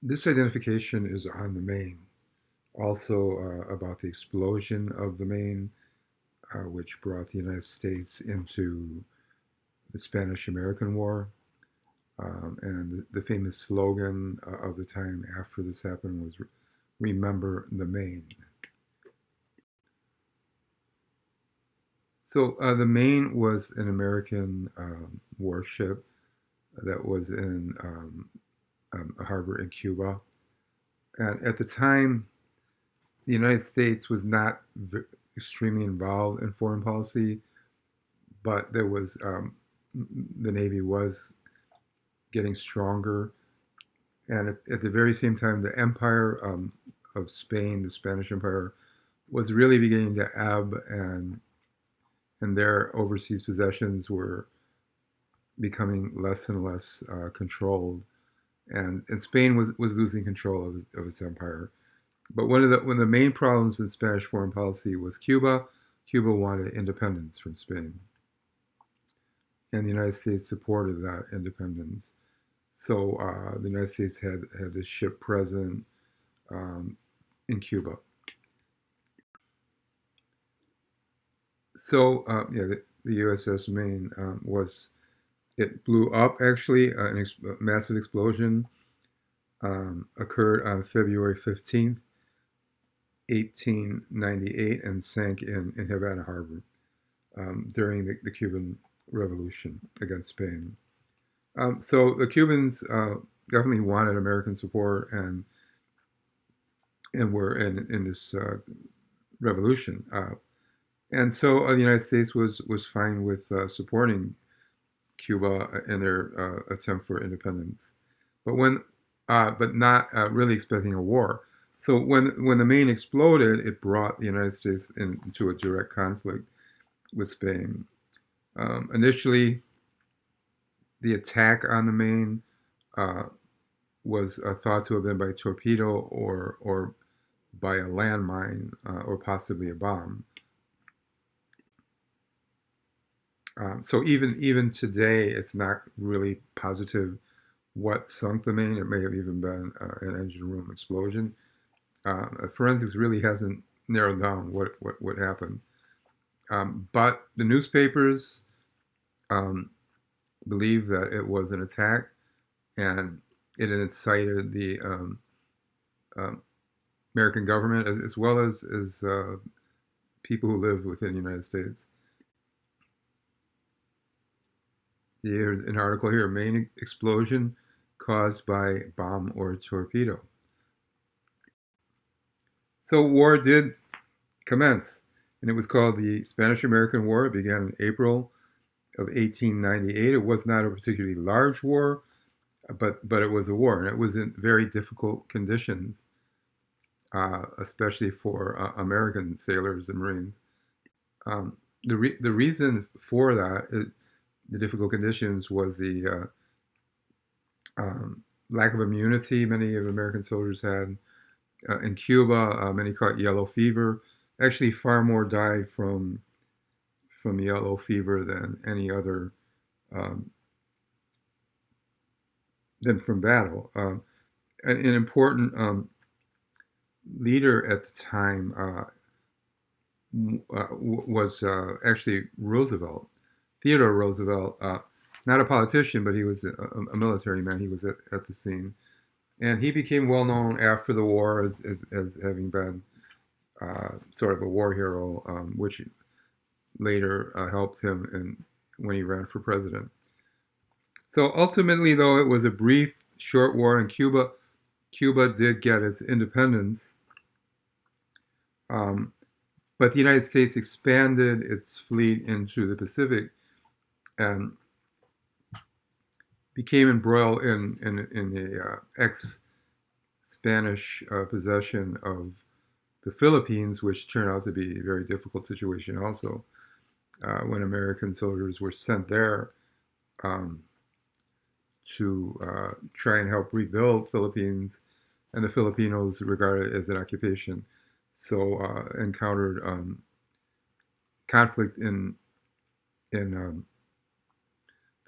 This identification is on the Maine. Also about the explosion of the Maine, which brought the United States into the Spanish-American War. And the famous slogan of the time after this happened was "Remember the Maine." So the Maine was an American warship that was in a harbor in Cuba. And at the time, the United States was not extremely involved in foreign policy, but there was the Navy was getting stronger, and at the very same time, the Empire of Spain, the Spanish Empire, was really beginning to ebb, and their overseas possessions were becoming less and less controlled, and Spain was losing control of its empire. But one of the main problems in Spanish foreign policy was Cuba. Cuba wanted independence from Spain, and the United States supported that independence. So the United States had this ship present um, in Cuba. So yeah, the USS Maine was it blew up actually. A massive explosion occurred on February 15th, 1898, and sank in Havana Harbor during the Cuban Revolution against Spain. So the Cubans definitely wanted American support and were in this revolution. And so the United States was fine with supporting Cuba in their attempt for independence, but but not really expecting a war. So when the Maine exploded, it brought the United States into a direct conflict with Spain. Initially, the attack on the Maine uh, was thought to have been by torpedo or by a landmine or possibly a bomb. So even today, it's not really positive what sunk the Maine. It may have even been an engine room explosion. Forensics really hasn't narrowed down what happened. But the newspapers um, believe that it was an attack, and it incited the um, American government as well as people who live within the United States. Here's an article here: Maine explosion caused by bomb or torpedo. So war did commence, and it was called the Spanish-American War. It began in April of 1898. It was not a particularly large war, but it was a war, and it was in very difficult conditions, especially for American sailors and Marines. The reason for that, the difficult conditions, was the lack of immunity many of American soldiers had. In Cuba, many caught yellow fever. Actually, far more died from yellow fever than any other um, than from battle. An important leader at the time was actually Roosevelt, Theodore Roosevelt. Not a politician, but he was a military man. He was at the scene, and he became well known after the war as having been sort of a war hero, which later helped him when he ran for president. So ultimately, though, it was a brief, short war in Cuba. Cuba did get its independence, um, but the United States expanded its fleet into the Pacific and became embroiled in the ex-Spanish possession of the Philippines, which turned out to be a very difficult situation also when American soldiers were sent there um, to try and help rebuild Philippines, and the Filipinos regarded it as an occupation. So encountered conflict in the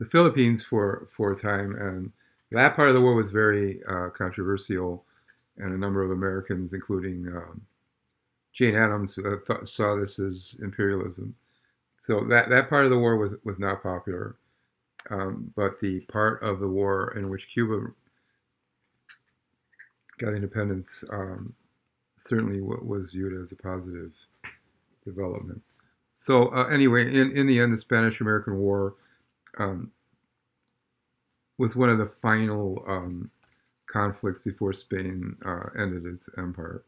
Philippines for a time, That part of the war was very controversial, and a number of Americans, including Jane Addams, saw this as imperialism. So that part of the war was not popular. But the part of the war in which Cuba got independence certainly was viewed as a positive development. So anyway, in the end, the Spanish-American War um, was one of the final conflicts before Spain ended its empire.